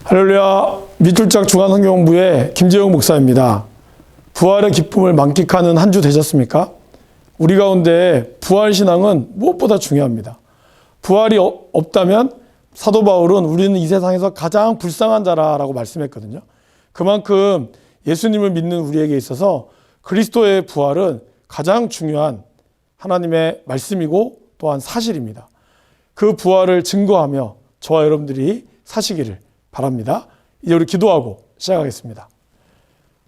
할렐루야. 밑줄짝 중앙성경본부의 김재영 목사입니다. 부활의 기쁨을 만끽하는 한 주 되셨습니까? 우리 가운데 부활신앙은 무엇보다 중요합니다. 부활이 없다면 사도 바울은 우리는 이 세상에서 가장 불쌍한 자라고 말씀했거든요. 그만큼 예수님을 믿는 우리에게 있어서 그리스도의 부활은 가장 중요한 하나님의 말씀이고 또한 사실입니다. 그 부활을 증거하며 저와 여러분들이 사시기를 바랍니다. 이제 우리 기도하고 시작하겠습니다.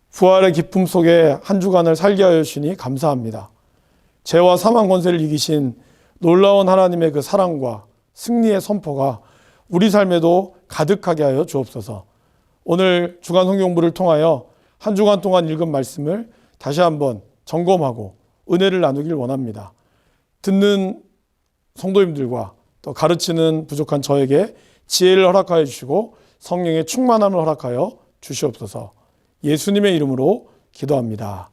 부활의 기쁨 속에 한 주간을 살게 하여 주시니 감사합니다. 죄와 사망 권세를 이기신 놀라운 하나님의 그 사랑과 승리의 선포가 우리 삶에도 가득하게 하여 주옵소서. 오늘 주간 성경부를 통하여 한 주간 동안 읽은 말씀을 다시 한번 점검하고 은혜를 나누길 원합니다. 듣는 성도님들과 또 가르치는 부족한 저에게 지혜를 허락하여 주시고 성령의 충만함을 허락하여 주시옵소서. 예수님의 이름으로 기도합니다.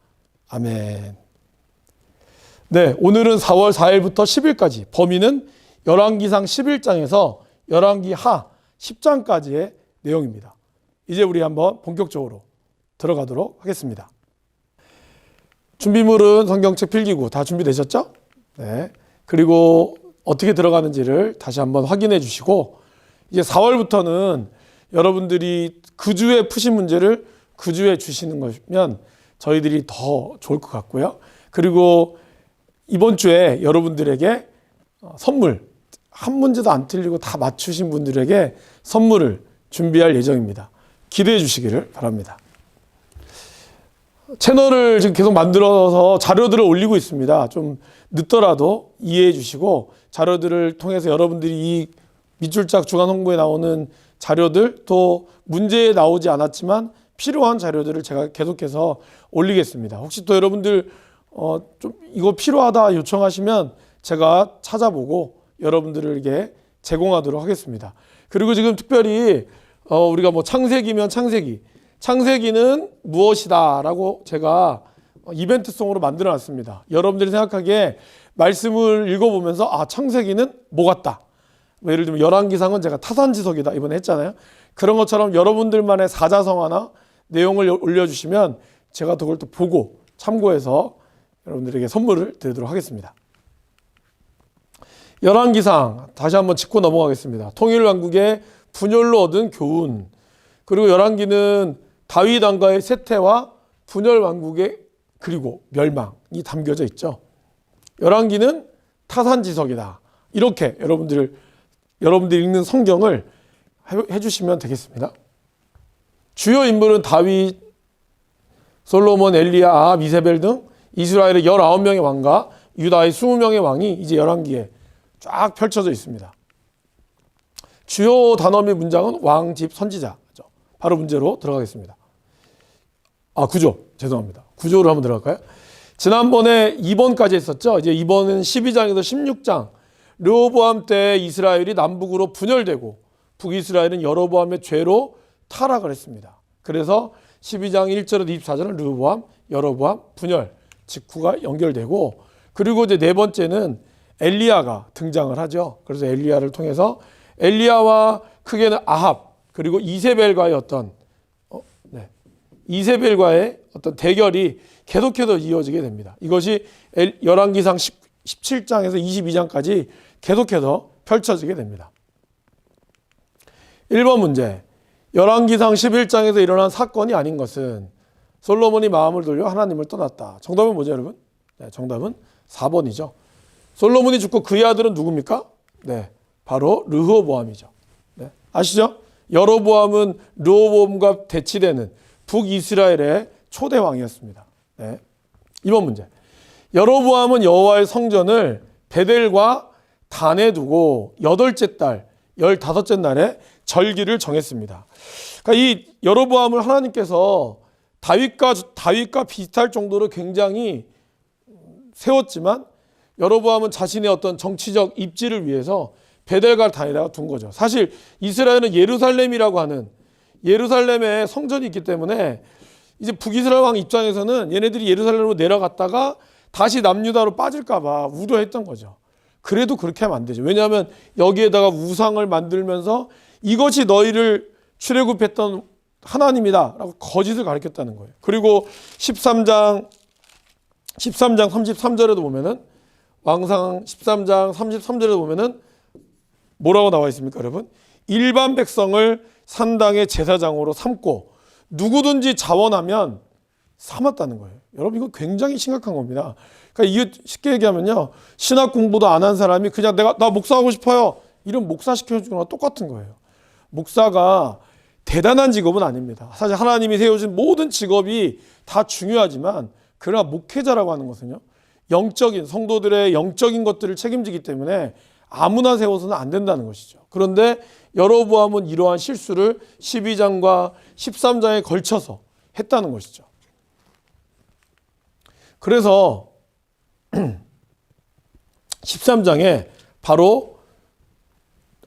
아멘. 네, 오늘은 4월 4일부터 10일까지 범위는 열왕기상 11장에서 열왕기하 10장까지의 내용입니다. 이제 우리 한번 본격적으로 들어가도록 하겠습니다. 준비물은 성경책 필기구 다 준비되셨죠? 네. 그리고 어떻게 들어가는지를 다시 한번 확인해 주시고 이제 4월부터는 여러분들이 그 주에 푸신 문제를 그 주에 주시는 거면 저희들이 더 좋을 것 같고요. 그리고 이번 주에 여러분들에게 선물, 한 문제도 안 틀리고 다 맞추신 분들에게 선물을 준비할 예정입니다. 기대해 주시기를 바랍니다. 채널을 지금 계속 만들어서 자료들을 올리고 있습니다. 좀 늦더라도 이해해 주시고 자료들을 통해서 여러분들이 이 밑줄짝 주간 홍보에 나오는 자료들 또 문제에 나오지 않았지만 필요한 자료들을 제가 계속해서 올리겠습니다. 혹시 또 여러분들 좀 이거 필요하다 요청하시면 제가 찾아보고 여러분들에게 제공하도록 하겠습니다. 그리고 지금 특별히 우리가 뭐 창세기면 창세기는 무엇이다 라고 제가 이벤트송으로 만들어 놨습니다. 여러분들이 생각하기에 말씀을 읽어보면서 창세기는 뭐 같다. 예를 들면 열왕기상은 제가 타산지석이다 이번에 했잖아요. 그런 것처럼 여러분들만의 사자성어나 내용을 올려주시면 제가 그걸 또 보고 참고해서 여러분들에게 선물을 드리도록 하겠습니다. 열왕기상 다시 한번 짚고 넘어가겠습니다. 통일왕국의 분열로 얻은 교훈, 그리고 열왕기는 다윗 왕가의 쇠퇴와 분열왕국의 그리고 멸망이 담겨져 있죠. 열왕기는 타산지석이다. 이렇게 여러분들이 읽는 성경을 해주시면 되겠습니다. 주요 인물은 다윗, 솔로몬, 엘리야, 아합, 이세벨 등 이스라엘의 19명의 왕과 유다의 20명의 왕이 이제 열왕기에 쫙 펼쳐져 있습니다. 주요 단어 및 문장은 왕, 집, 선지자죠. 바로 문제로 들어가겠습니다. 구조. 죄송합니다. 구조로 한번 들어갈까요? 지난번에 2번까지 했었죠. 이제 2번은 12장에서 16장. 르호보암 때 이스라엘이 남북으로 분열되고 북이스라엘은 여로보암의 죄로 타락을 했습니다. 그래서 12장 1절에서 24절은 르호보암, 여로보암, 분열, 직후가 연결되고 그리고 이제 네 번째는 엘리야가 등장을 하죠. 그래서 엘리야를 통해서 엘리야와 크게는 아합 그리고 이세벨과의 어떤 대결이 계속해서 이어지게 됩니다. 이것이 열왕기상 17장에서 22장까지 계속해서 펼쳐지게 됩니다. 1번 문제. 열왕기상 11장에서 일어난 사건이 아닌 것은 솔로몬이 마음을 돌려 하나님을 떠났다. 정답은 뭐죠, 여러분? 네, 정답은 4번이죠. 솔로몬이 죽고 그의 아들은 누굽니까? 네, 바로 르호보암이죠. 네, 아시죠? 여로보암은 르호보암과 대치되는 북이스라엘의 초대 왕이었습니다. 네. 2번 문제. 여로보암은 여호와의 성전을 베델과 단에 두고 8째 달, 15째 날에 절기를 정했습니다. 그러니까 이 여로보암을 하나님께서 다윗과 비슷할 정도로 굉장히 세웠지만 여로보암은 자신의 어떤 정치적 입지를 위해서 베델과 단에다가 둔 거죠. 사실 이스라엘은 예루살렘이라고 하는 예루살렘에 성전이 있기 때문에 이제 북이스라엘 왕 입장에서는 얘네들이 예루살렘으로 내려갔다가 다시 남유다로 빠질까 봐 우려했던 거죠. 그래도 그렇게 하면 안 되죠. 왜냐하면 여기에다가 우상을 만들면서 이것이 너희를 출애굽했던 하나님이다라고 거짓을 가르쳤다는 거예요. 그리고 13장 33절에도 보면은 왕상 13장 33절에도 보면은 뭐라고 나와 있습니까, 여러분? 일반 백성을 산당의 제사장으로 삼고 누구든지 자원하면 삼았다는 거예요. 여러분, 이거 굉장히 심각한 겁니다. 그러니까 이게 쉽게 얘기하면요, 신학 공부도 안 한 사람이 그냥 나 목사하고 싶어요, 이런 목사 시켜주는 거랑 똑같은 거예요. 목사가 대단한 직업은 아닙니다. 사실 하나님이 세워진 모든 직업이 다 중요하지만, 그러나 목회자라고 하는 것은요, 영적인 성도들의 영적인 것들을 책임지기 때문에 아무나 세워서는 안 된다는 것이죠. 그런데 여로보암은 이러한 실수를 12장과 13장에 걸쳐서 했다는 것이죠. 그래서 13장에 바로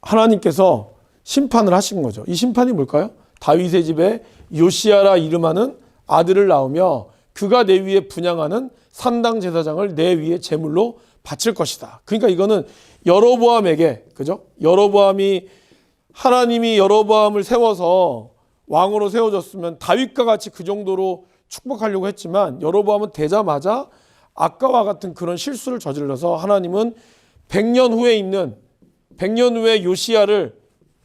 하나님께서 심판을 하신 거죠. 이 심판이 뭘까요? 다윗의 집에 요시야라 이름하는 아들을 낳으며 그가 내 위에 분향하는 산당 제사장을 내 위에 제물로 바칠 것이다. 그러니까 이거는 여로보암에게, 그죠? 하나님이 여로보암을 세워서 왕으로 세워졌으면 다윗과 같이 그 정도로 축복하려고 했지만, 여로보암은 되자마자 아까와 같은 그런 실수를 저질러서 하나님은 100년 후에 요시야를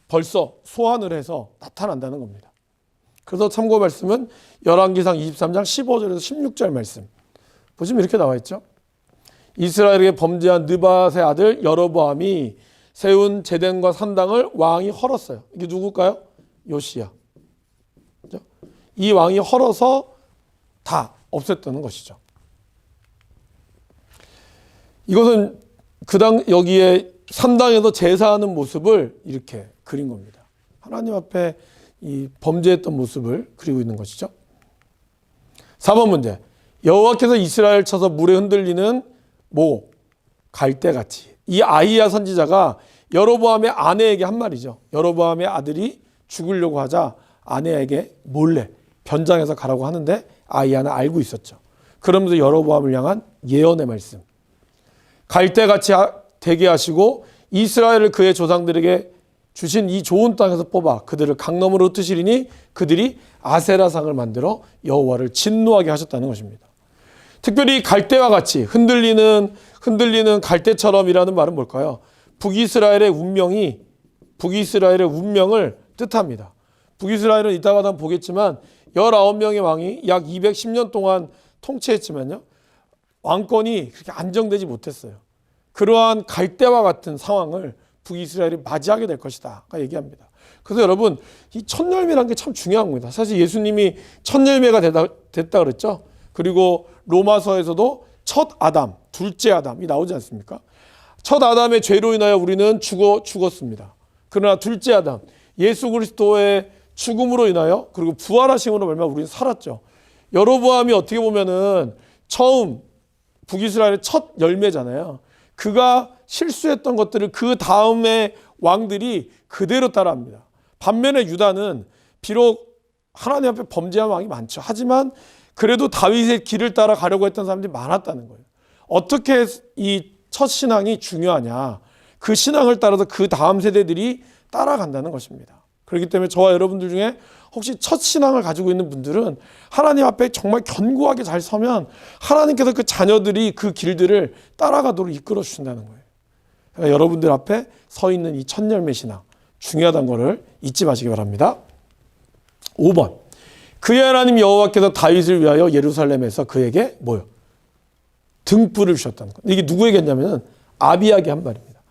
벌써 소환을 해서 나타난다는 겁니다. 그래서 참고 말씀은 열왕기상 23장 15절에서 16절 말씀 보시면 이렇게 나와 있죠. 이스라엘에게 범죄한 느밧의 아들 여로보암이 세운 제단과 산당을 왕이 헐었어요. 이게 누굴까요? 요시야. 그렇죠? 이 왕이 헐어서 다 없앴다는 것이죠. 이것은 여기에 산당에서 제사하는 모습을 이렇게 그린 겁니다. 하나님 앞에 이 범죄했던 모습을 그리고 있는 것이죠. 4번 문제. 여호와께서 이스라엘 쳐서 물에 흔들리는 갈대같이. 이 아히야 선지자가 여로보암의 아내에게 한 말이죠. 여로보암의 아들이 죽으려고 하자 아내에게 몰래 변장해서 가라고 하는데 아히야는 알고 있었죠. 그러면서 여로보암을 향한 예언의 말씀. 갈대같이 되게 하시고 이스라엘을 그의 조상들에게 주신 이 좋은 땅에서 뽑아 그들을 강너무로 흩으시리니 그들이 아세라상을 만들어 여호와를 진노하게 하셨다는 것입니다. 특별히 갈대와 같이 흔들리는 갈대처럼이라는 말은 뭘까요? 북이스라엘의 운명을 뜻합니다. 북이스라엘은 이따가 보겠지만 19명의 왕이 약 210년 동안 통치했지만요, 왕권이 그렇게 안정되지 못했어요. 그러한 갈대와 같은 상황을 북이스라엘이 맞이하게 될 것이다 얘기합니다. 그래서 여러분, 이 첫 열매라는 게 참 중요한 겁니다. 사실 예수님이 첫 열매가 됐다 그랬죠. 그리고 로마서에서도 첫 아담, 둘째 아담이 나오지 않습니까? 첫 아담의 죄로 인하여 우리는 죽었습니다. 그러나 둘째 아담, 예수 그리스도의 죽음으로 인하여 그리고 부활하심으로 말미암아 우리는 살았죠. 여로보암이 어떻게 보면은 처음 북이스라엘의 첫 열매잖아요. 그가 실수했던 것들을 그 다음에 왕들이 그대로 따라합니다. 반면에 유다는 비록 하나님 앞에 범죄한 왕이 많죠. 하지만 그래도 다윗의 길을 따라 가려고 했던 사람들이 많았다는 거예요. 어떻게 이 첫 신앙이 중요하냐. 그 신앙을 따라서 그 다음 세대들이 따라간다는 것입니다. 그렇기 때문에 저와 여러분들 중에 혹시 첫 신앙을 가지고 있는 분들은 하나님 앞에 정말 견고하게 잘 서면 하나님께서 그 자녀들이 그 길들을 따라가도록 이끌어 주신다는 거예요. 그러니까 여러분들 앞에 서 있는 이 첫 열매 신앙 중요하다는 것을 잊지 마시기 바랍니다. 5번. 그의 하나님 여호와께서 다윗을 위하여 예루살렘에서 그에게 등불을 주셨다는 것. 이게 누구에게 했냐면은 아비야에게 한 말입니다.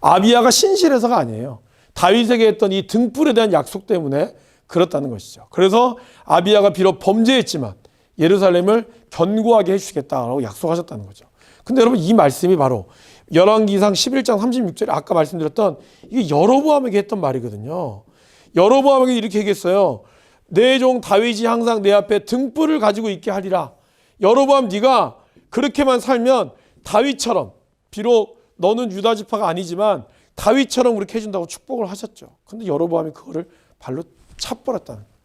아비야가 신실해서가 아니에요. 다윗에게 했던 이 등불에 대한 약속 때문에 그렇다는 것이죠. 그래서 아비야가 비록 범죄했지만 예루살렘을 견고하게 해주시겠다라고 약속하셨다는 거죠. 근데 여러분, 이 말씀이 바로 열왕기상 11장 36절에 아까 말씀드렸던 이게 여로보암에게 했던 말이거든요. 여로보암에게 이렇게 얘기했어요. 내 종 다윗이 항상 내 앞에 등불을 가지고 있게 하리라. 여로보암, 네가 그렇게만 살면 다윗처럼, 비록 너는 유다 지파가 아니지만 다윗처럼 그렇게 해준다고 축복을 하셨죠. 근데 여로보암이 그거를 발로 차버렸다는 거예요.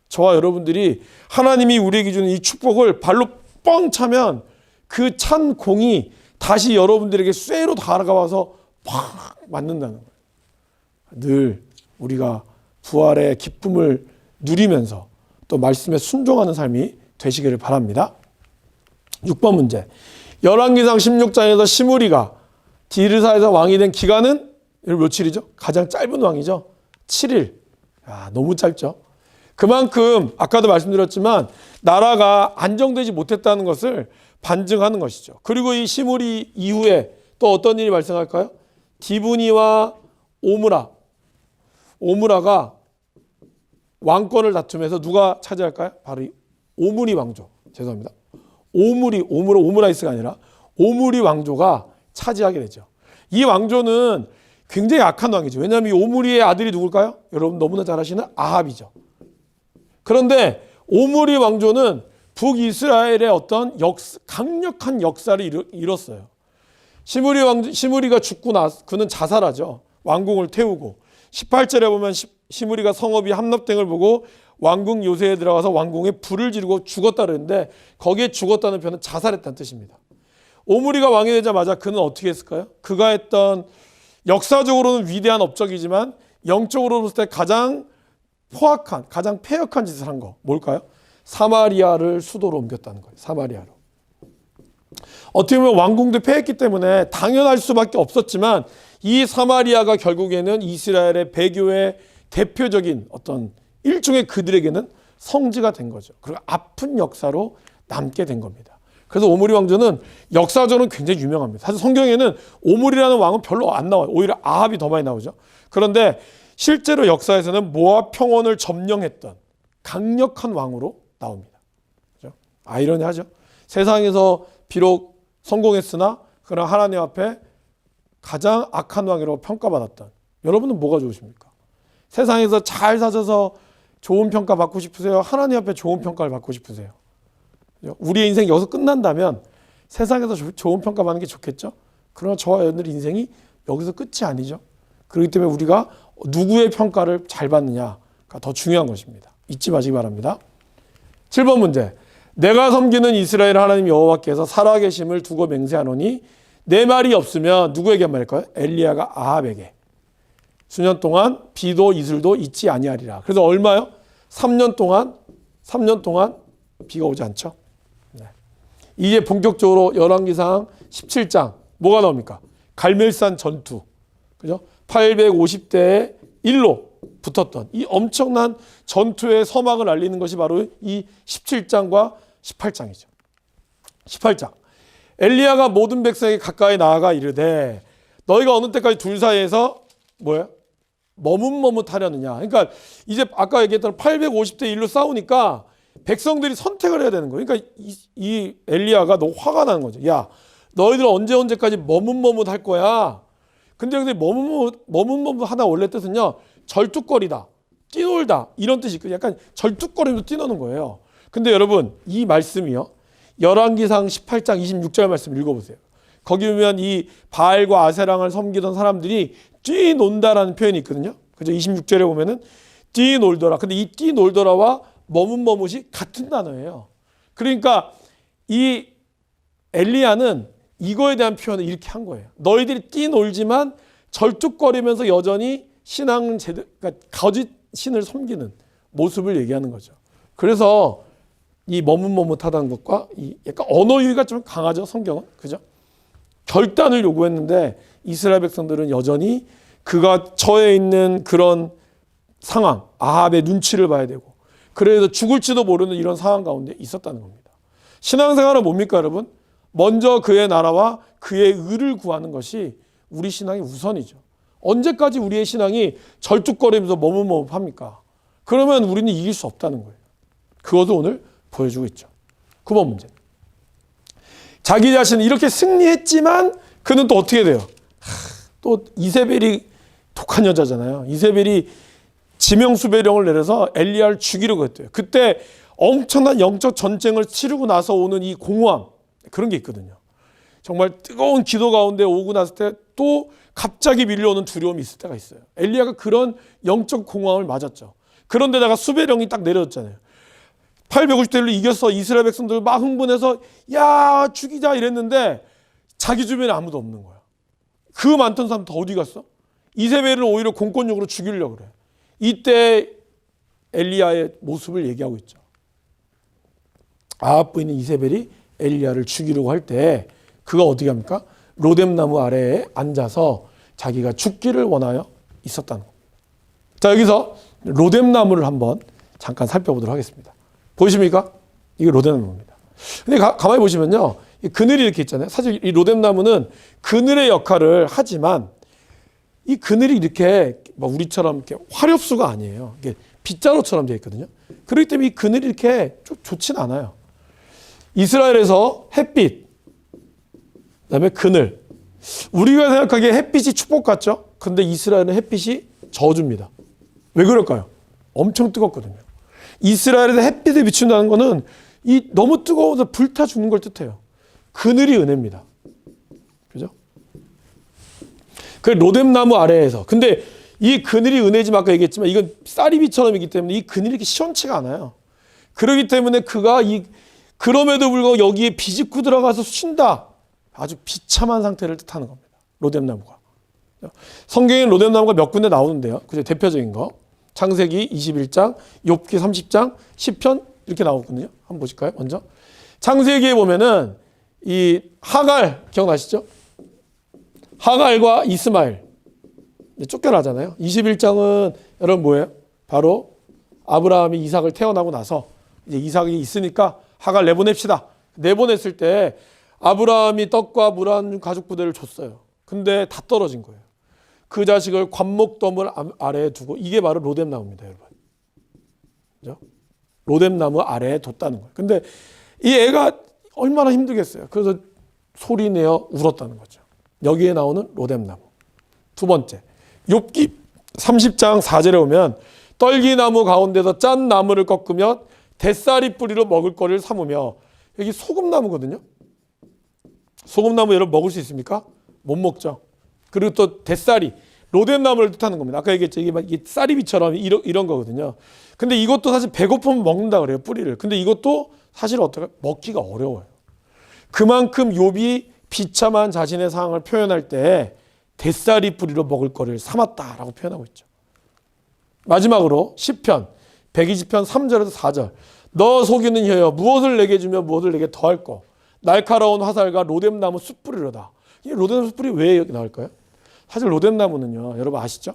저와 여러분들이 하나님이 우리에게 주는 이 축복을 발로 뻥 차면 그 찬 공이 다시 여러분들에게 쇠로 다가와서 팍 맞는다는 거예요. 늘 우리가 부활의 기쁨을 누리면서 또 말씀에 순종하는 삶이 되시기를 바랍니다. 6번 문제. 열왕기상 16장에서 시므리가 디르사에서 왕이 된 기간은 며칠이죠? 가장 짧은 왕이죠. 7일. 너무 짧죠. 그만큼 아까도 말씀드렸지만 나라가 안정되지 못했다는 것을 반증하는 것이죠. 그리고 이 시므리 이후에 또 어떤 일이 발생할까요? 디브니와 오므라가 왕권을 다투면서 누가 차지할까요? 바로 이 오므리 왕조. 죄송합니다. 오므라이스가 아니라 오므리 왕조가 차지하게 되죠. 이 왕조는 굉장히 악한 왕이죠. 왜냐하면 이 오므리의 아들이 누굴까요? 여러분 너무나 잘 아시는 아합이죠. 그런데 오므리 왕조는 북이스라엘의 어떤 강력한 역사를 이뤘어요. 시므리가 죽고 나서 그는 자살하죠. 왕궁을 태우고 18절에 보면 시므리가 성읍이 함납된 걸 보고 왕궁 요새에 들어가서 왕궁에 불을 지르고 죽었다 그랬는데 거기에 죽었다는 표현은 자살했다는 뜻입니다. 오므리가 왕이 되자마자 그는 어떻게 했을까요? 그가 했던 역사적으로는 위대한 업적이지만 영적으로 봤을 때 가장 포악한, 가장 패역한 짓을 한 거 뭘까요? 사마리아를 수도로 옮겼다는 거예요. 사마리아로. 어떻게 보면 왕궁도 패했기 때문에 당연할 수밖에 없었지만 이 사마리아가 결국에는 이스라엘의 배교의 대표적인 어떤 일종의 그들에게는 성지가 된 거죠. 그리고 아픈 역사로 남게 된 겁니다. 그래서 오므리 왕조는 역사적으로 굉장히 유명합니다. 사실 성경에는 오므리라는 왕은 별로 안 나와요. 오히려 아합이 더 많이 나오죠. 그런데 실제로 역사에서는 모압 평원을 점령했던 강력한 왕으로 나옵니다. 그렇죠? 아이러니하죠. 세상에서 비록 성공했으나 그러나 하나님 앞에 가장 악한 왕이라고 평가받았던 여러분은 뭐가 좋으십니까? 세상에서 잘 사셔서 좋은 평가 받고 싶으세요? 하나님 앞에 좋은 평가를 받고 싶으세요? 우리의 인생이 여기서 끝난다면 세상에서 좋은 평가 받는 게 좋겠죠? 그러나 저와 여러분들의 인생이 여기서 끝이 아니죠. 그렇기 때문에 우리가 누구의 평가를 잘 받느냐가 더 중요한 것입니다. 잊지 마시기 바랍니다. 7번 문제. 내가 섬기는 이스라엘 하나님 여호와께서 살아계심을 두고 맹세하노니 내 말이 없으면 누구에게 말할까요? 엘리야가 아합에게. 수년 동안 비도 이슬도 있지 아니하리라. 그래서 얼마요? 3년 동안 비가 오지 않죠. 네. 이제 본격적으로 열왕기상 17장 뭐가 나옵니까? 갈멜산 전투. 그죠? 850대의 1로 붙었던 이 엄청난 전투의 서막을 알리는 것이 바로 이 17장과 18장이죠. 18장. 엘리야가 모든 백성에게 가까이 나아가 이르되 너희가 어느 때까지 둘 사이에서 뭐예요? 머뭇머뭇하려느냐. 그러니까 이제 아까 얘기했던 850대 1로 싸우니까 백성들이 선택을 해야 되는 거예요. 그러니까 이 엘리야가 너무 화가 나는 거죠. 야, 너희들 언제까지 머뭇머뭇할 거야. 근데 여기서 머뭇머뭇 하다 원래 뜻은요. 절뚝거리다, 뛰놀다 이런 뜻이 있고 약간 절뚝거리면서 뛰노는 거예요. 근데 여러분 이 말씀이요. 열왕기상 18장 26절 말씀 읽어보세요. 거기 보면 이 바알과 아세랑을 섬기던 사람들이 뛰논다라는 표현이 있거든요. 그죠? 26절에 보면은 뛰놀더라. 근데 이 뛰놀더라와 머뭇머뭇이 같은 단어예요. 그러니까 이 엘리야는 이거에 대한 표현을 이렇게 한 거예요. 너희들이 뛰놀지만 절뚝거리면서 여전히 그러니까 거짓 신을 섬기는 모습을 얘기하는 거죠. 그래서 이 머뭇머뭇하다는 것과 이 약간 언어 유희가 좀 강하죠. 성경은. 그죠? 결단을 요구했는데 이스라엘 백성들은 여전히 그가 처해 있는 그런 상황, 아합의 눈치를 봐야 되고 그래서 죽을지도 모르는 이런 상황 가운데 있었다는 겁니다. 신앙생활은 뭡니까 여러분? 먼저 그의 나라와 그의 의를 구하는 것이 우리 신앙의 우선이죠. 언제까지 우리의 신앙이 절뚝거리면서 머뭇머뭇합니까? 그러면 우리는 이길 수 없다는 거예요. 그것도 오늘 보여주고 있죠. 9번 문제. 자기 자신은 이렇게 승리했지만 그는 또 어떻게 돼요? 또 이세벨이 독한 여자잖아요. 이세벨이 지명수배령을 내려서 엘리야를 죽이려고 했대요. 그때 엄청난 영적 전쟁을 치르고 나서 오는 이 공허함 그런 게 있거든요. 정말 뜨거운 기도 가운데 오고 났을 때 또 갑자기 밀려오는 두려움이 있을 때가 있어요. 엘리야가 그런 영적 공허함을 맞았죠. 그런데다가 수배령이 딱 내려졌잖아요. 850대 1로 이겼어. 이스라엘 백성들 막 흥분해서 야 죽이자 이랬는데 자기 주변에 아무도 없는 거야. 그 많던 사람 다 어디 갔어? 이세벨을 오히려 공권력으로 죽이려고 그래. 이때 엘리야의 모습을 얘기하고 있죠. 아합 부인인 이세벨이 엘리야를 죽이려고 할 때 그가 어떻게 합니까? 로뎀나무 아래에 앉아서 자기가 죽기를 원하여 있었다는 겁니다. 자, 여기서 로뎀나무를 한번 잠깐 살펴보도록 하겠습니다. 보이십니까? 이게 로뎀나무입니다. 근데 가만히 보시면요, 이 그늘이 이렇게 있잖아요. 사실 이 로뎀나무는 그늘의 역할을 하지만 이 그늘이 이렇게 우리처럼 이렇게 화렵수가 아니에요. 이게 빗자루처럼 되어 있거든요. 그렇기 때문에 이 그늘이 이렇게 좋진 않아요. 이스라엘에서 햇빛, 그다음에 그늘. 우리가 생각하기에 햇빛이 축복 같죠? 근데 이스라엘은 햇빛이 저주입니다. 왜 그럴까요? 엄청 뜨겁거든요. 이스라엘에서 햇빛에 비춘다는 것은 이 너무 뜨거워서 불타 죽는 걸 뜻해요. 그늘이 은혜입니다. 그죠? 그 로뎀나무 아래에서. 근데 이 그늘이 은혜지만 아까 얘기했지만 이건 쌀이비처럼이기 때문에 이 그늘이 이렇게 시원치가 않아요. 그렇기 때문에 그가 그럼에도 불구하고 여기에 비집고 들어가서 쉰다. 아주 비참한 상태를 뜻하는 겁니다. 로뎀나무가. 성경에 로뎀나무가 몇 군데 나오는데요. 그죠? 대표적인 거. 창세기 21장, 욥기 30장, 시편 이렇게 나오거든요. 한번 보실까요? 먼저. 창세기에 보면은 이 하갈 기억나시죠? 하갈과 이스마엘 쫓겨나잖아요. 21장은 여러분 뭐예요? 바로 아브라함이 이삭을 태어나고 나서 이제 이삭이 있으니까 하갈 내보냅시다. 내보냈을 때 아브라함이 떡과 물 한 가죽 부대를 줬어요. 근데 다 떨어진 거예요. 그 자식을 관목더물 아래에 두고 이게 바로 로뎀나무입니다, 여러분. 그죠? 로뎀나무 아래에 뒀다는 거예요. 근데 이 애가 얼마나 힘들겠어요. 그래서 소리내어 울었다는 거죠. 여기에 나오는 로뎀나무. 두 번째, 욥기 30장 4절에 오면 떨기나무 가운데서 짠 나무를 꺾으며 뱃살이 뿌리로 먹을 거를 삼으며, 여기 소금나무거든요. 소금나무 여러분 먹을 수 있습니까? 못 먹죠. 그리고 또 뱃살이 로뎀나무를 뜻하는 겁니다. 아까 얘기했죠. 이게 쌀이비처럼 이런 거거든요. 근데 이것도 사실 배고프면 먹는다 그래요, 뿌리를. 근데 이것도 사실 어떻게 먹기가 어려워요. 그만큼 욥이 비참한 자신의 상황을 표현할 때 뱃살이 뿌리로 먹을 거를 삼았다라고 표현하고 있죠. 마지막으로 시편 120편 3절에서 4절. 너 속이는 혀여 무엇을 내게 주며 무엇을 내게 더할 거. 날카로운 화살과 로뎀나무 숯불이로다. 이 로뎀나무 숯불이 왜 여기 나올까요? 사실 로뎀나무는요, 여러분 아시죠?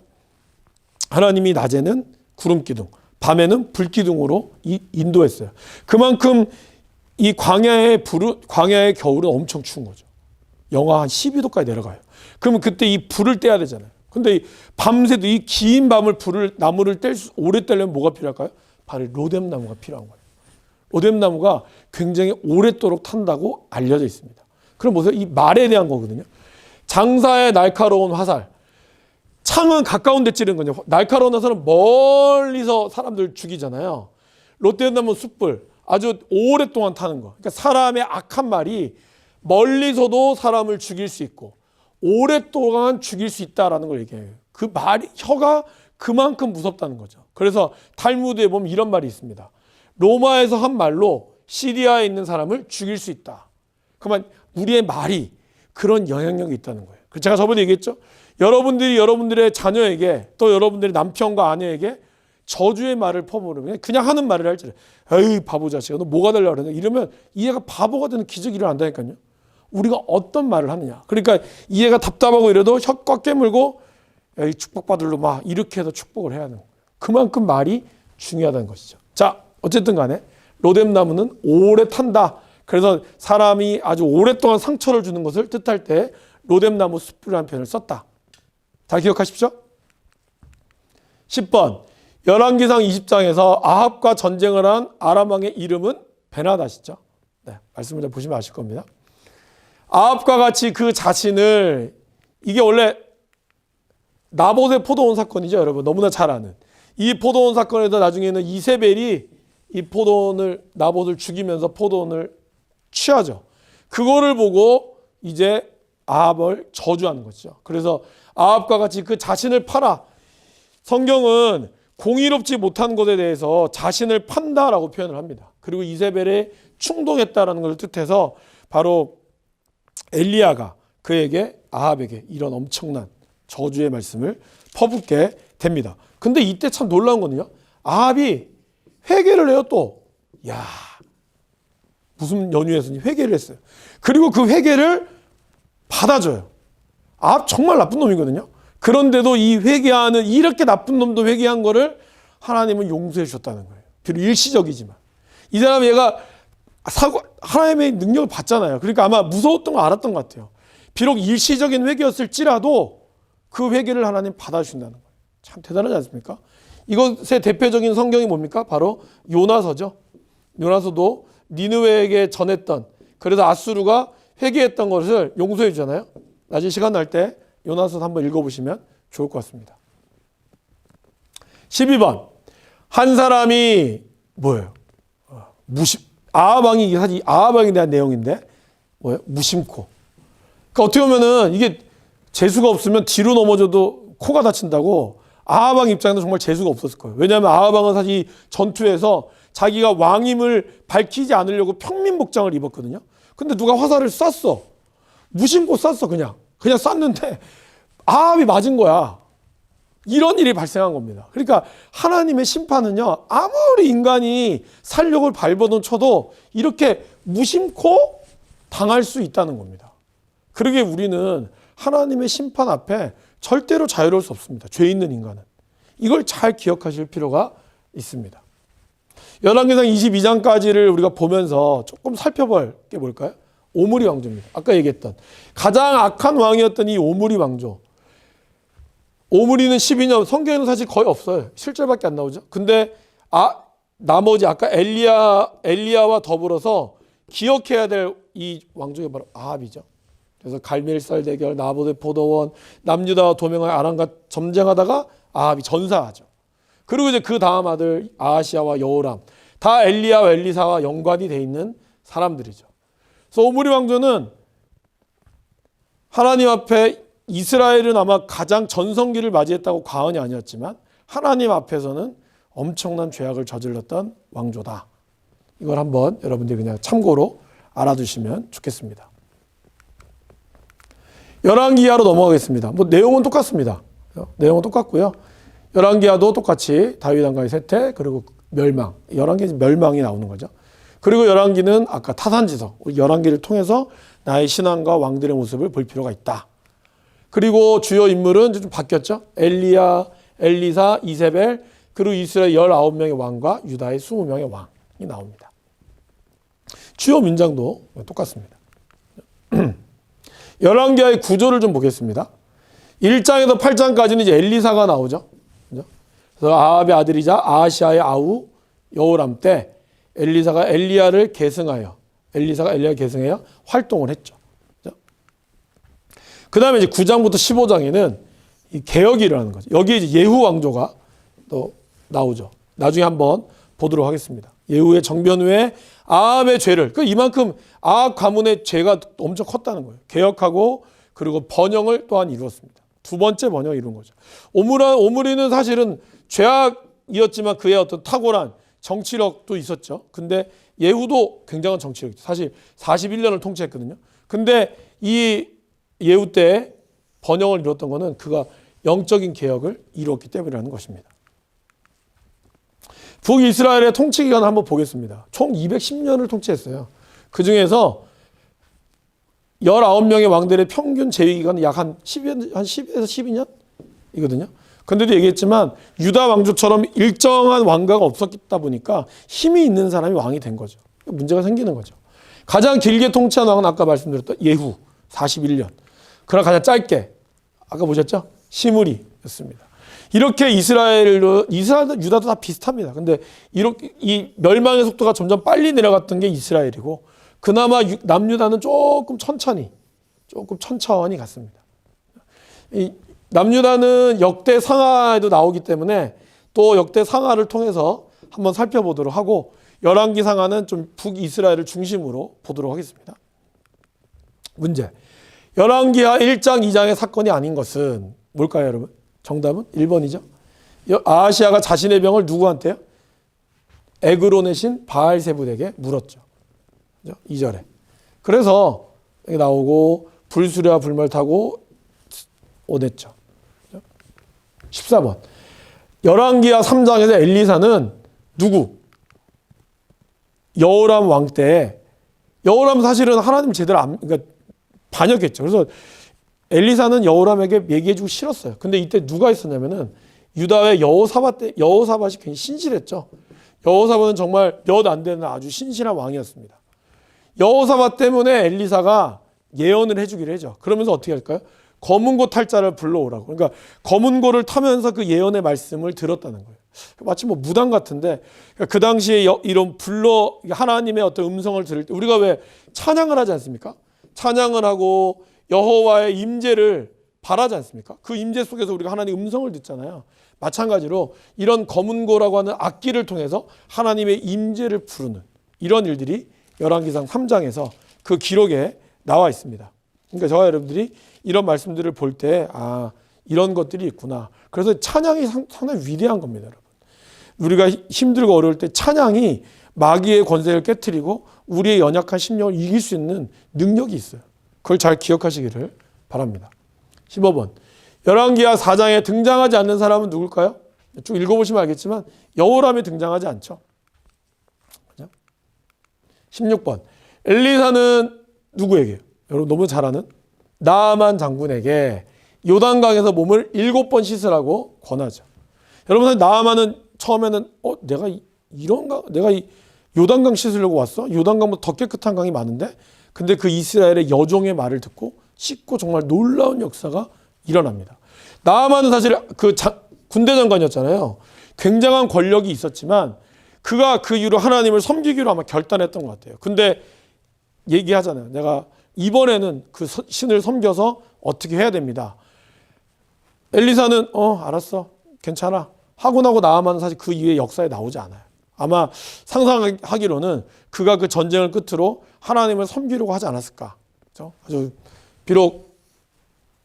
하나님이 낮에는 구름기둥, 밤에는 불기둥으로 인도했어요. 그만큼 이 광야의 겨울은 엄청 추운 거죠. 영하 한 12도까지 내려가요. 그러면 그때 이 불을 떼야 되잖아요. 근데 밤새도 이 긴 밤을 나무를 오래 떼려면 뭐가 필요할까요? 바로 로뎀나무가 필요한 거예요. 로뎀나무가 굉장히 오랫도록 탄다고 알려져 있습니다. 그럼 보세요. 이 말에 대한 거거든요. 장사의 날카로운 화살. 창은 가까운 데 찌르는 거죠. 날카로운 화살은 멀리서 사람들 죽이잖아요. 로뎀나무 숯불. 아주 오랫동안 타는 거. 그러니까 사람의 악한 말이 멀리서도 사람을 죽일 수 있고 오랫동안 죽일 수 있다라는 걸 얘기해요. 그 말이, 혀가 그만큼 무섭다는 거죠. 그래서 탈무드에 보면 이런 말이 있습니다. 로마에서 한 말로 시리아에 있는 사람을 죽일 수 있다. 그러면 우리의 말이 그런 영향력이 있다는 거예요. 제가 저번에 얘기했죠. 여러분들이 여러분들의 자녀에게 또 여러분들의 남편과 아내에게 저주의 말을 퍼부으면 그냥 하는 말을 할지, 에이 바보 자식아 너 뭐가 되려고 그러냐 이러면 이 애가 바보가 되는 기적이 일어난다니까요. 우리가 어떤 말을 하느냐. 그러니까 이 애가 답답하고 이래도 혀 꽉 깨물고 에이 축복받을로 막 이렇게 해서 축복을 해야 하는 거예요. 그만큼 말이 중요하다는 것이죠. 자, 어쨌든 간에 로뎀나무는 오래 탄다. 그래서 사람이 아주 오랫동안 상처를 주는 것을 뜻할 때 로뎀나무 숯불이라는 표현을 썼다. 잘 기억하십시오. 10번 열왕기상 20장에서 아합과 전쟁을 한 아람 왕의 이름은 베나닷이죠. 네, 말씀을 좀 보시면 아실 겁니다. 아합과 같이 그 자신을, 이게 원래 나봇의 포도원 사건이죠, 여러분. 너무나 잘 아는. 이 포도원 사건에서 나중에는 이세벨이 이 포도원을, 나봇을 죽이면서 포도원을 취하죠. 그거를 보고 이제 아합을 저주하는 거죠. 그래서 아합과 같이 그 자신을 팔아. 성경은 공의롭지 못한 것에 대해서 자신을 판다라고 표현을 합니다. 그리고 이세벨에 충동했다라는 걸 뜻해서 바로 엘리야가 그에게 아합에게 이런 엄청난 저주의 말씀을 퍼붓게 됩니다. 근데 이때 참 놀라운 거는요. 아합이 회개를 해요 또. 야, 무슨 연유에서니 회개를 했어요. 그리고 그 회개를 받아줘요. 아합 정말 나쁜 놈이거든요. 그런데도 이 회개하는 이렇게 나쁜 놈도 회개한 거를 하나님은 용서해 주셨다는 거예요. 비록 일시적이지만. 이 사람 얘가 하나님의 능력을 받잖아요. 그러니까 아마 무서웠던 거 알았던 것 같아요. 비록 일시적인 회개였을지라도 그 회개를 하나님 받아주신다는 거예요. 참 대단하지 않습니까? 이것의 대표적인 성경이 뭡니까? 바로 요나서죠. 요나서도 니느웨에게 전했던, 그래서 아수르가 회개했던 것을 용서해 주잖아요. 나중에 시간 날 때 요나서 한번 읽어보시면 좋을 것 같습니다. 12번. 한 사람이 뭐예요? 아합왕이, 사실 아합왕에 대한 내용인데 뭐예요? 무심코. 그러니까 어떻게 보면은 이게 재수가 없으면 뒤로 넘어져도 코가 다친다고 아합왕 입장에서 정말 재수가 없었을 거예요. 왜냐하면 아합왕은 사실 전투에서 자기가 왕임을 밝히지 않으려고 평민복장을 입었거든요. 근데 누가 화살을 쐈어. 무심코 쐈어. 그냥 쐈는데 아합이 맞은 거야. 이런 일이 발생한 겁니다. 그러니까 하나님의 심판은요, 아무리 인간이 살력을 발버둥 쳐도 이렇게 무심코 당할 수 있다는 겁니다. 그러게 우리는 하나님의 심판 앞에 절대로 자유로울 수 없습니다. 죄 있는 인간은. 이걸 잘 기억하실 필요가 있습니다. 열왕기상 22장까지를 우리가 보면서 조금 살펴볼 게 뭘까요? 오므리 왕조입니다. 아까 얘기했던 가장 악한 왕이었던 이 오므리 왕조. 오므리는 12년, 성경에는 사실 거의 없어요. 실제밖에 안 나오죠. 근데 나머지 아까 엘리야와 더불어서 기억해야 될 이 왕조가 바로 아합이죠. 그래서 갈멜살 대결, 나봇의 포도원, 남유다와 도명하여 아람과 점쟁하다가 아합이 전사하죠. 그리고 이제 그 다음 아들 아하시야와 여호람, 다 엘리야와 엘리사와 연관이 돼 있는 사람들이죠. 그래서 오므리 왕조는 하나님 앞에 이스라엘은 아마 가장 전성기를 맞이했다고 과언이 아니었지만 하나님 앞에서는 엄청난 죄악을 저질렀던 왕조다. 이걸 한번 여러분들이 그냥 참고로 알아두시면 좋겠습니다. 열왕기하로 넘어가겠습니다. 뭐 내용은 똑같습니다. 내용은 똑같고요. 열왕기하도 똑같이 다윗 왕가의 쇠퇴 그리고 멸망. 열왕기 멸망이 나오는 거죠. 그리고 열왕기는 아까 타산지석. 우리 열왕기를 통해서 나의 신앙과 왕들의 모습을 볼 필요가 있다. 그리고 주요 인물은 좀 바뀌었죠. 엘리야, 엘리사, 이세벨, 그리고 이스라엘 19명의 왕과 유다의 20명의 왕이 나옵니다. 주요 문장도 똑같습니다. 열왕기하의 구조를 좀 보겠습니다. 1장에서 8장까지는 이제 엘리사가 나오죠. 그래서 아합의 아들이자 아하시아의 아우 여호람 때 엘리사가 엘리야를 계승하여 활동을 했죠. 그 다음에 이제 9장부터 15장에는 이 개혁이 일어나는 거죠. 여기에 이제 예후 왕조가 또 나오죠. 나중에 한번 보도록 하겠습니다. 예후의 정변 후에 아합의 죄를, 이만큼 아합 가문의 죄가 엄청 컸다는 거예요. 개혁하고 그리고 번영을 또한 이루었습니다. 두 번째 번영을 이룬 거죠. 오므리는 사실은 죄악이었지만 그의 어떤 탁월한 정치력도 있었죠. 근데 예후도 굉장한 정치력이죠. 사실 41년을 통치했거든요. 근데 이 예후 때 번영을 이뤘던 것은 그가 영적인 개혁을 이루었기 때문이라는 것입니다. 북이스라엘의 통치 기간을 한번 보겠습니다. 총 210년을 통치했어요. 그 중에서 19명의 왕들의 평균 재위 기간은 약 한 10에서 12년이거든요. 근데도 얘기했지만 유다 왕조처럼 일정한 왕가가 없었다 보니까 힘이 있는 사람이 왕이 된 거죠. 문제가 생기는 거죠. 가장 길게 통치한 왕은 아까 말씀드렸던 예후 41년. 그러나 가장 짧게 아까 보셨죠? 시므리였습니다. 이렇게 이스라엘도 유다도 다 비슷합니다. 근데 이렇게 이 멸망의 속도가 점점 빨리 내려갔던 게 이스라엘이고 그나마 남유다는 조금 천천히 갔습니다. 이 남유다는 역대 상하에도 나오기 때문에 또 역대 상하를 통해서 한번 살펴보도록 하고 열왕기 상하는 좀 북이스라엘을 중심으로 보도록 하겠습니다. 문제. 열왕기하 1장 2장의 사건이 아닌 것은 뭘까요, 여러분? 정답은 1번이죠. 아하시아가 자신의 병을 누구한테요? 에그론의 신 바알세불에게 물었죠. 2절에. 그래서 여기 나오고 불수레와 불말 타고 오냈죠. 14번. 열왕기하 3장에서 엘리사는 누구? 여호람 왕 때, 여호람 사실은 하나님 제대로 그러니까 반역했죠. 그래서 엘리사는 여호람에게 얘기해주고 싫었어요. 근데 이때 누가 있었냐면은 유다의 여호사밧이 굉장히 신실했죠. 여호사밧은 정말 몇 안 되는 아주 신실한 왕이었습니다. 여호사밧 때문에 엘리사가 예언을 해주기로 하죠. 그러면서 어떻게 할까요? 검은고 탈 자를 불러오라고. 그러니까 검은고를 타면서 그 예언의 말씀을 들었다는 거예요. 마치 뭐 무당 같은데, 그 당시에 이런 하나님의 어떤 음성을 들을 때 우리가 왜 찬양을 하지 않습니까? 찬양을 하고 여호와의 임재를 바라지 않습니까? 그 임재 속에서 우리가 하나님의 음성을 듣잖아요. 마찬가지로 이런 검은고라고 하는 악기를 통해서 하나님의 임재를 부르는 이런 일들이 열왕기상 3장에서 그 기록에 나와 있습니다. 그러니까 저와 여러분들이 이런 말씀들을 볼 때 이런 것들이 있구나. 그래서 찬양이 상당히 위대한 겁니다, 여러분. 우리가 힘들고 어려울 때 찬양이 마귀의 권세를 깨트리고 우리의 연약한 심령을 이길 수 있는 능력이 있어요. 그걸 잘 기억하시기를 바랍니다. 15번. 열왕기하 4장에 등장하지 않는 사람은 누굴까요? 쭉 읽어보시면 알겠지만 여호람이 등장하지 않죠. 그죠? 16번. 엘리사는 누구에게? 여러분 너무 잘 아는 나아만 장군에게 요단강에서 몸을 7번 씻으라고 권하죠. 여러분 나아만은 처음에는 내가 내가 이 요단강 씻으려고 왔어? 요단강보다 더 깨끗한 강이 많은데? 근데 그 이스라엘의 여종의 말을 듣고 씻고 정말 놀라운 역사가 일어납니다. 나아만은 사실 군대 장관이었잖아요. 굉장한 권력이 있었지만 그가 그 이후로 하나님을 섬기기로 아마 결단했던 것 같아요. 근데 얘기하잖아요. 내가 이번에는 그 신을 섬겨서 어떻게 해야 됩니다. 엘리사는 알았어. 괜찮아. 하고 나고 나아만은 사실 그 이후의 역사에 나오지 않아요. 아마 상상하기로는 그가 그 전쟁을 끝으로 하나님을 섬기려고 하지 않았을까. 그렇죠? 아주 비록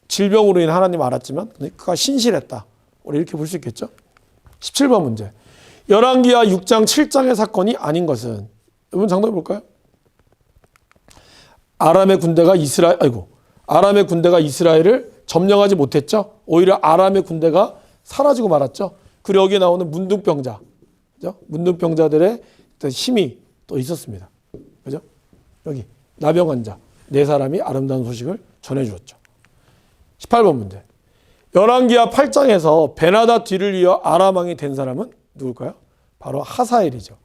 질병으로 인해 하나님 알았지만 그가 신실했다. 우리 이렇게 볼 수 있겠죠. 17번 문제. 열왕기하 6장 7장의 사건이 아닌 것은, 여러분 장답해 볼까요? 아람의 군대가 이스라엘을 점령하지 못했죠. 오히려 아람의 군대가 사라지고 말았죠. 그리고 여기에 나오는 문둥병자, 그죠? 문둥병자들의 힘이 또 있었습니다. 그죠? 여기 나병 환자 4사람이 아름다운 소식을 전해주었죠. 18번 문제. 열왕기하 8장에서 베나다 뒤를 이어 아람 왕이 된 사람은 누굴까요? 바로 하사엘이죠.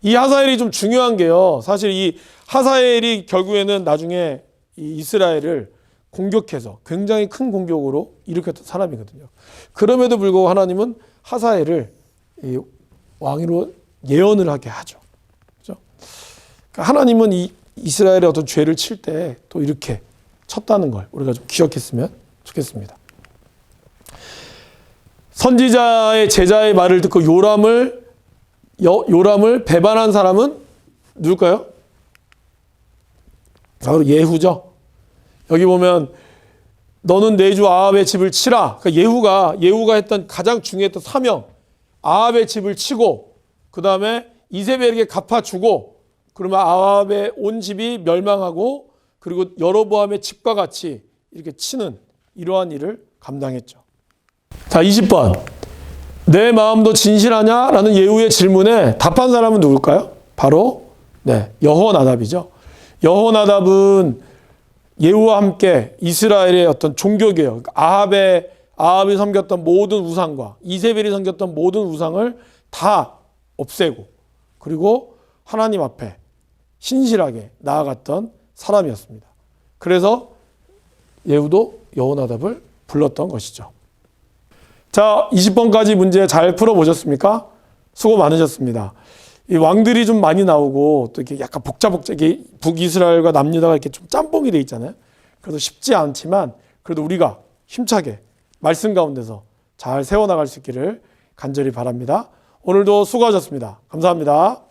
이 하사엘이 좀 중요한 게요. 사실 이 하사엘이 결국에는 나중에 이 이스라엘을 공격해서 굉장히 큰 공격으로 일으켰던 사람이거든요. 그럼에도 불구하고 하나님은 하사엘을 이 왕으로 예언을 하게 하죠. 그렇죠? 그러니까 하나님은 이 이스라엘의 어떤 죄를 칠 때 또 이렇게 쳤다는 걸 우리가 좀 기억했으면 좋겠습니다. 선지자의 제자의 말을 듣고 요람을 배반한 사람은 누굴까요? 바로 예후죠. 여기 보면 너는 내 주 아합의 집을 치라. 그러니까 예후가 했던 가장 중요했던 사명, 아합의 집을 치고 그 다음에 이세벨에게 갚아주고 그러면 아합의 온 집이 멸망하고 그리고 여로보암의 집과 같이 이렇게 치는 이러한 일을 감당했죠. 자, 20번. 내 마음도 진실하냐? 라는 예후의 질문에 답한 사람은 누굴까요? 바로 여호나답이죠. 여호나답은 예후와 함께 이스라엘의 어떤 종교개혁, 아합이 섬겼던 모든 우상과 이세벨이 섬겼던 모든 우상을 다 없애고 그리고 하나님 앞에 신실하게 나아갔던 사람이었습니다. 그래서 예후도 여호나답을 불렀던 것이죠. 자, 20번까지 문제 잘 풀어보셨습니까? 수고 많으셨습니다. 이 왕들이 좀 많이 나오고 또 이렇게 약간 복잡하게 북이스라엘과 남유다가 이렇게 좀 짬뽕이 돼 있잖아요. 그래서 쉽지 않지만 그래도 우리가 힘차게 말씀 가운데서 잘 세워나갈 수 있기를 간절히 바랍니다. 오늘도 수고하셨습니다. 감사합니다.